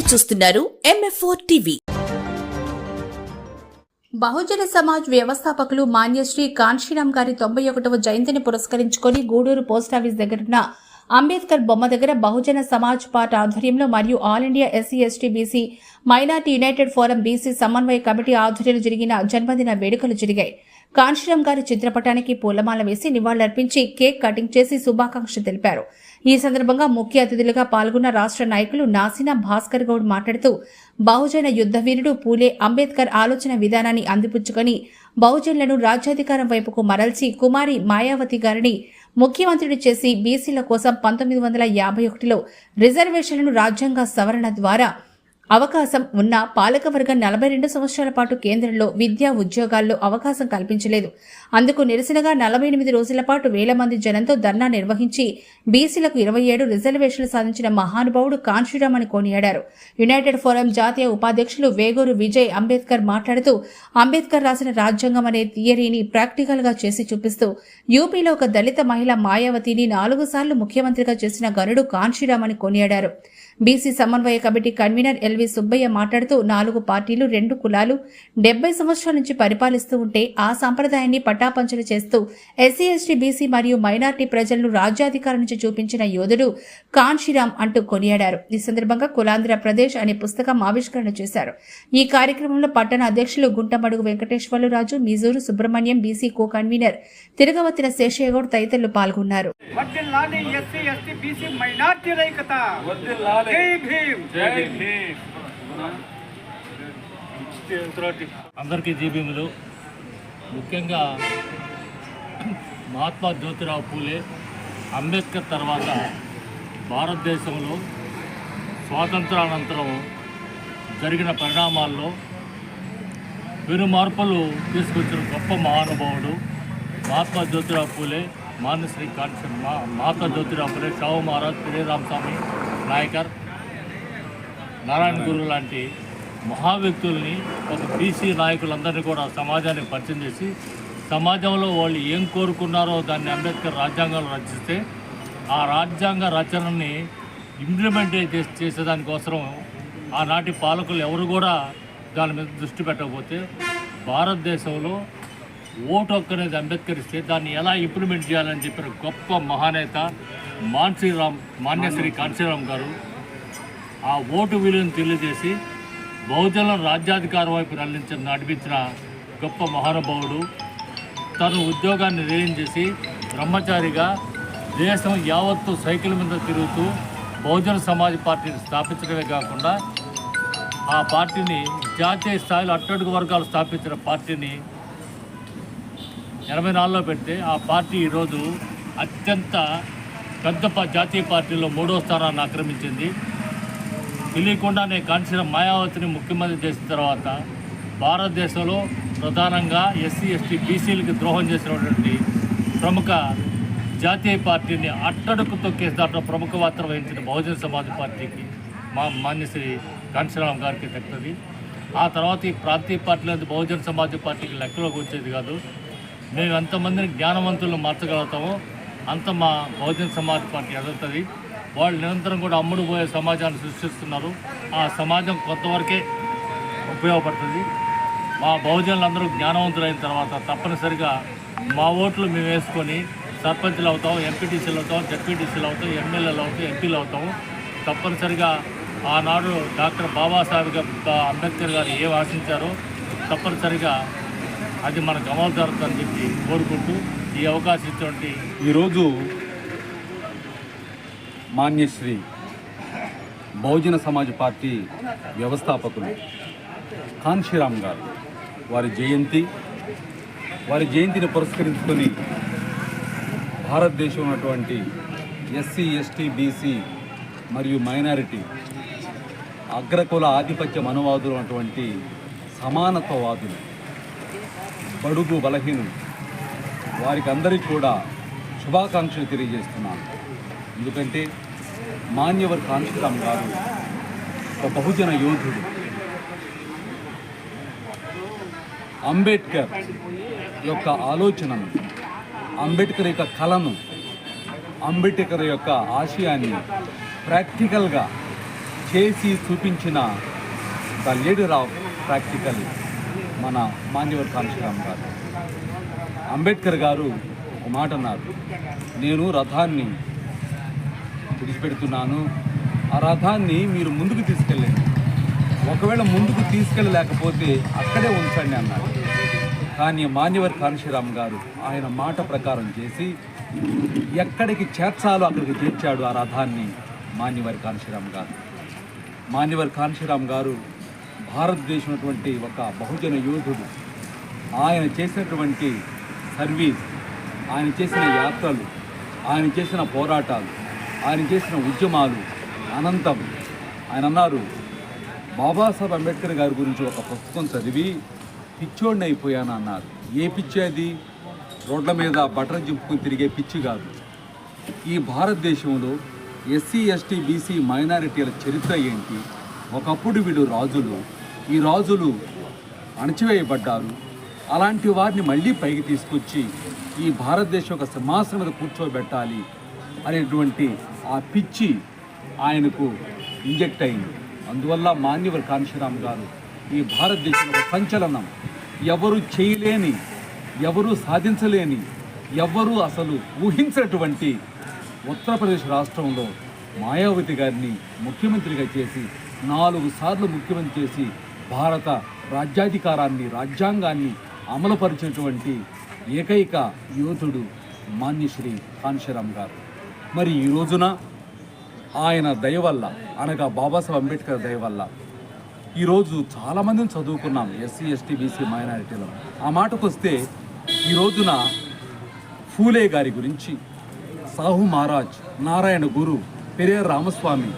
చూస్తున్నారు MF4 TV. Bahujan Samaj వ్యవస్థాపకులు మాన్యశ్రీ కాన్షీరామ్ గారి 91వ జయంతిని పురస్కరించుకొని గూడూరు పోస్టాఫీస్ దగ్గరున్న అంబేద్కర్ బొమ్మ దగ్గర బహుజన సమాజ్ పార్టీ ఆధ్వర్యంలో మరియు all India SC/ST/BC minority United forum BC సమన్వయ కమిటీ ఆధ్వర్యంలో జరిగిన జన్మదిన వేడుకలు జరిగాయి. కాన్షీరామ్ గారి చిత్రపటానికి పూలమాల వేసి నివాళులర్పించి కేక్ కటింగ్ చేసి శుభాకాంక్షలు తెలిపారు. ఈ సందర్భంగా ముఖ్య అతిథులుగా పాల్గొన్న రాష్ట్ర నాయకులు నాసినా భాస్కర్ గౌడ్ మాట్లాడుతూ బహుజన యుద్ధ వీరుడు పూలే అంబేద్కర్ ఆలోచన విధానాన్ని అందిపుచ్చుకొని బహుజనులను రాజ్యాధికారం వైపుకు మరల్చి కుమారి మాయావతి గారిని ముఖ్యమంత్రిని చేసి బీసీల కోసం 1951లో రిజర్వేషన్లను రాజ్యాంగ సవరణ ద్వారా అవకాశం ఉన్న పాలకవర్గం 42 సంవత్సరాల పాటు కేంద్రంలో విద్యా ఉద్యోగాల్లో అవకాశం కల్పించలేదు. అందుకు నిరసనగా 48 రోజుల పాటు వేల మంది జనంతో ధర్నా నిర్వహించి బీసీలకు 27 రిజర్వేషన్లు సాధించిన మహానుభావుడు కాన్షీరామ్ అని కొనియాడారు. యునైటెడ్ ఫోరం జాతీయ ఉపాధ్యక్షులు వేగూరు విజయ్ అంబేద్కర్ మాట్లాడుతూ అంబేద్కర్ రాసిన రాజ్యాంగం అనే థియరీని ప్రాక్టికల్ గా చేసి చూపిస్తూ యూపీలో ఒక దళిత మహిళ మాయావతిని 4 సార్లు ముఖ్యమంత్రిగా చేసిన గనుడు కాన్షీరామ్ అని కొనియాడారు. బీసీ సమన్వయ కమిటీ కన్వీనర్ ఎల్వి సుబ్బయ్య మాట్లాడుతూ 4 పార్టీలు 2 కులాలు 70 సంవత్సరాల నుంచి పరిపాలిస్తూ ఉంటే ఆ సంప్రదాయాన్ని పటాపంచలు చేస్తూ SC/ST/BC మరియు మైనార్టీ ప్రజలను రాజ్యాధికారం నుంచి చూపించిన యోధుడు కాన్షీరామ్ అంటూ కొనియాడారు. ఈ సందర్భంగా కులాంధ్ర ప్రదేశ్ అనే పుస్తకం ఆవిష్కరణ చేశారు. ఈ కార్యక్రమంలో పట్టణ అధ్యక్షులు గుంటమడుగు వెంకటేశ్వర్లరాజు, మిజూరు సుబ్రహ్మణ్యం, బీసీ కో కన్వీనర్ తిరగవత్తిన శేషయ్యగౌడ్ తదితరులు పాల్గొన్నారు. అందరికీ జీబీములు. ముఖ్యంగా మహాత్మా జ్యోతిరావు పూలే అంబేద్కర్ తర్వాత భారతదేశంలో స్వాతంత్రానంతరం జరిగిన పరిణామాల్లో పెను మార్పులు తీసుకొచ్చిన గొప్ప మహానుభావుడు మహాత్మా జ్యోతిరావు పూలే. మాన్యశ్రీ మహాత్మా జ్యోతిరావు పూలే, షాహు మహారాజ్, పిరే రామస్వామి నాయకర్, నారాయణ గురు లాంటి మహా వ్యక్తుల్ని ఒక బీసీ నాయకులందరినీ కూడా సమాజానికి పరిచయం చేసి సమాజంలో వాళ్ళు ఏం కోరుకున్నారో దాన్ని అంబేద్కర్ రాజ్యాంగంలో రచిస్తే ఆ రాజ్యాంగ రచనని ఇంప్లిమెంట్ చేసేదానికోసం ఆనాటి పాలకులు ఎవరు కూడా దాని మీద దృష్టి పెట్టకపోతే భారతదేశంలో ఓటు హక్కు అనేది అంబేద్కర్ ఇస్తే దాన్ని ఎలా ఇంప్లిమెంట్ చేయాలని చెప్పిన గొప్ప మహానేత మాన్యశ్రీ కాన్షీరామ్ గారు ఆ ఓటు విలువను తెలియజేసి బహుజనులను రాజ్యాధికారం వైపు నడిపించిన గొప్ప మహానుభావుడు. తను ఉద్యోగాన్ని రిజైన్ చేసి బ్రహ్మచారిగా దేశం యావత్తు సైకిల్ మీద తిరుగుతూ బహుజన సమాజ్ పార్టీని స్థాపించడమే కాకుండా ఆ పార్టీని జాతీయ స్థాయిలో అట్టడుగు వర్గాలు స్థాపించిన పార్టీని 84లో పెడితే ఆ పార్టీ ఈరోజు అత్యంత పెద్ద జాతీయ పార్టీలో 3వ స్థానాన్ని ఆక్రమించింది. తెలియకుండానే కాన్షీరామ్ మాయావతిని ముఖ్యమంత్రి చేసిన తర్వాత భారతదేశంలో ప్రధానంగా SC/ST/BCలకి ద్రోహం చేసినటువంటి ప్రముఖ జాతీయ పార్టీని అట్టడుకు తొక్కేసి దాంట్లో ప్రముఖ పాత్ర వహించిన బహుజన సమాజ్ పార్టీకి మాన్యశ్రీ కాన్షీరామ్ గారికి దక్కుతుంది. ఆ తర్వాత ఈ ప్రాంతీయ పార్టీలు బహుజన సమాజ్ పార్టీకి లెక్కలోకి వచ్చేది కాదు. మేము ఎంతమందిని జ్ఞానవంతులను మార్చగలుగుతామో అంత మా బహుజన సమాజ్ పార్టీ ఎదుగుతుంది. వాళ్ళు నిరంతరం కూడా అమ్ముడు పోయే సమాజాన్ని సృష్టిస్తున్నారు. ఆ సమాజం కొంతవరకే ఉపయోగపడుతుంది. మా బహుజనులందరూ జ్ఞానవంతులైన తర్వాత తప్పనిసరిగా మా ఓట్లు మేము వేసుకొని సర్పంచ్లు అవుతాం, ఎంపీటీసీలు అవుతాం, జడ్పీటీసీలు అవుతాం, ఎమ్మెల్యేలు అవుతాం, ఎంపీలు అవుతాం. తప్పనిసరిగా ఆనాడు డాక్టర్ బాబాసాహెబ్ అంబేద్కర్ గారు ఏం ఆశించారో తప్పనిసరిగా అది మనకు అమలు జరుగుతుందని చెప్పి కోరుకుంటూ ఈ అవకాశం ఇచ్చినటువంటి ఈరోజు మాన్యశ్రీ బహుజన సమాజ్ పార్టీ వ్యవస్థాపకులు కాన్షీరామ్ గారు వారి జయంతిని పురస్కరించుకొని భారతదేశంలో ఉన్నటువంటి SC/ST/BC మరియు మైనారిటీ అగ్రకుల ఆధిపత్య మనవాదులు అటువంటి సమానత్వవాదులు, బడుగు బలహీనులు వారికి అందరికీ కూడా శుభాకాంక్షలు తెలియజేస్తున్నాను. ఎందుకంటే మాన్యవర్ కాన్షీరామ్ గారు ఒక బహుజన యోధుడు. అంబేద్కర్ యొక్క ఆలోచనను, అంబేద్కర్ యొక్క కళను, అంబేద్కర్ యొక్క ఆశయాన్ని ప్రాక్టికల్గా చేసి చూపించిన ద లీడర్ ఆఫ్ ప్రాక్టికల్ మన మాన్యవర్ కాంశీరామ్ గారు. అంబేద్కర్ గారు ఒక మాట అన్నారు, నేను రథాన్ని విడిచిపెడుతున్నాను, ఆ రథాన్ని మీరు ముందుకు తీసుకెళ్ళండి, ఒకవేళ ముందుకు తీసుకెళ్ళలేకపోతే అక్కడే ఉంచండి అన్నారు. కానీ మాన్యవర్ కాంశీరామ్ గారు ఆయన మాట ప్రకారం చేసి ఎక్కడికి చేర్చాలో అక్కడికి చేర్చాడు ఆ రథాన్ని మాన్యవర్ కాంశీరామ్ గారు. మాన్యవర్ కాంశీరామ్ గారు భారతదేశం ఒక బహుజన యోధుడు. ఆయన చేసినటువంటి సర్వీస్, ఆయన చేసిన యాత్రలు, ఆయన చేసిన పోరాటాలు, ఆయన చేసిన ఉద్యమాలు అనంతం. ఆయన అన్నారు, బాబాసాహెబ్ అంబేద్కర్ గారి గురించి ఒక పుస్తకం చదివి పిచ్చోడిని అయిపోయాను అన్నారు. ఏ పిచ్చి అది? రోడ్ల మీద బట్టలు చింపుకుని తిరిగే పిచ్చి కాదు. ఈ భారతదేశంలో ఎస్సీ ఎస్టీ బీసీ మైనారిటీల చరిత్ర ఏంటి? ఒకప్పుడు వీడు రాజులు, ఈ రాజులు అణచివేయబడ్డారు, అలాంటి వారిని మళ్ళీ పైకి తీసుకొచ్చి ఈ భారతదేశం ఒక సింహాసనం మీద కూర్చోబెట్టాలి అనేటువంటి ఆ పిచ్చి ఆయనకు ఇంజెక్ట్ అయింది. అందువల్ల మాన్యవర్ కాంశీరామ్ గారు ఈ భారతదేశంలో ఒక సంచలనం. ఎవరు చేయలేని, ఎవరు సాధించలేని, ఎవరు అసలు ఊహించినటువంటి ఉత్తరప్రదేశ్ రాష్ట్రంలో మాయావతి గారిని ముఖ్యమంత్రిగా చేసి 4 సార్లు ముఖ్యమంత్రి చేసి భారత రాజ్యాధికారాన్ని, రాజ్యాంగాన్ని అమలుపరిచినటువంటి ఏకైక యోధుడు మాన్యశ్రీ కాంశీరామ్ గారు. మరి ఈ రోజున ఆయన దయ వల్ల, అనగా బాబాసాహెబ్ అంబేద్కర్ దయ వల్ల ఈరోజు చాలామందిని చదువుకున్నాం ఎస్సీ ఎస్టీ బీసీ మైనారిటీలో. ఆ మాటకు వస్తే ఈ రోజున ఫూలే గారి గురించి, సాహు మహారాజ్, నారాయణ గురు, పెరియార్ రామస్వామి,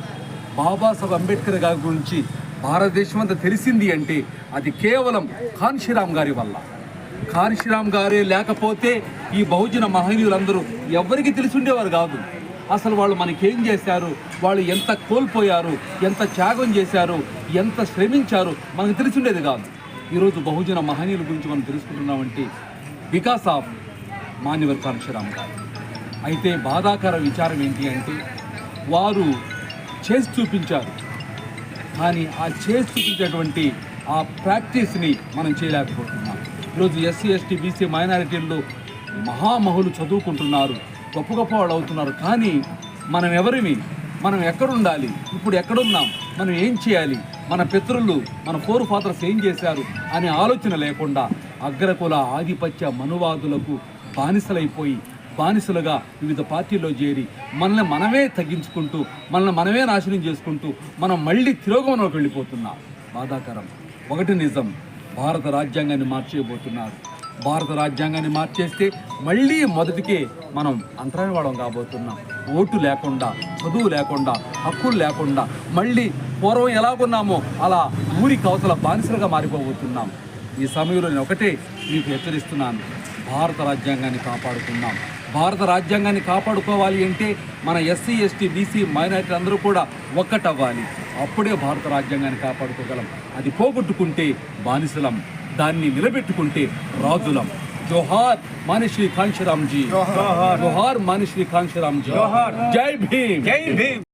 బాబాసాహెబ్ అంబేద్కర్ గారి గురించి భారతదేశం అంతా తెలిసింది అంటే అది కేవలం కాంశీరామ్ గారి వల్ల. కాంశీరామ్ గారే లేకపోతే ఈ బహుజన మహనీయులందరూ ఎవరికి తెలిసి ఉండేవారు కాదు. అసలు వాళ్ళు మనకేం చేశారు, వాళ్ళు ఎంత కోల్పోయారు, ఎంత త్యాగం చేశారు, ఎంత శ్రమించారు మనకు తెలిసి ఉండేది కాదు. ఈరోజు బహుజన మహనీయుల గురించి మనం తెలుసుకుంటున్నామంటే బికాస్ ఆఫ్ మాన్యవర్ కాంశీరామ్ గారు. అయితే బాధాకర విచారం ఏంటి అంటే వారు చేసి చూపించారు, కానీ ఆ చేసి చూపించేటువంటి ఆ ప్రాక్టీస్ని మనం చేయలేకపోతున్నాం. ఈరోజు ఎస్సీ ఎస్టీ బీసీ మైనారిటీల్లో మహామహులు చదువుకుంటున్నారు, గొప్ప గొప్ప వాళ్ళు అవుతున్నారు. కానీ మనం ఎవరిమి, మనం ఎక్కడుండాలి, ఇప్పుడు ఎక్కడున్నాం, మనం ఏం చేయాలి, మన పితరులు, మన ఫోర్ ఫాదర్స్ ఏం చేశారు అనే ఆలోచన లేకుండా అగ్రకుల ఆధిపత్య మనువాదులకు బానిసలైపోయి, బానిసలుగా వివిధ పార్టీల్లో చేరి మనల్ని మనమే తగ్గించుకుంటూ, మనల్ని మనమే నాశనం చేసుకుంటూ మనం మళ్ళీ తిరోగమనంలోకి వెళ్ళిపోతున్నాం. బాధాకరం. ఒకటి నిజం, భారత రాజ్యాంగాన్ని మార్చేయబోతున్నారు. భారత రాజ్యాంగాన్ని మార్చేస్తే మళ్ళీ మొదటికే మనం అంతరాయవాడం కాబోతున్నాం. ఓటు లేకుండా, చదువు లేకుండా, హక్కులు లేకుండా మళ్ళీ పూర్వం ఎలాగున్నామో అలా ఊరికి అవతల బానిసలుగా మారిపోబోతున్నాం. ఈ సమయంలో నేను ఒకటే మీకు హెచ్చరిస్తున్నాను, భారత రాజ్యాంగాన్ని కాపాడుకుందాం. భారత రాజ్యాంగాన్ని కాపాడుకోవాలి అంటే మన ఎస్సీ ఎస్టీ బీసీ మైనారిటీ అందరూ కూడా ఒక్కటవ్వాలి. అప్పుడే భారత రాజ్యాంగాన్ని కాపాడుకోగలం. అది పోగొట్టుకుంటే బానిసలం, దాన్ని నిలబెట్టుకుంటే రాజులం. జోహార్ మాన్యశ్రీ కాంశీరామ్ జీ, జోహార్ మాన్యశ్రీ కాంశీరామ్ జీ, జై భీమ్.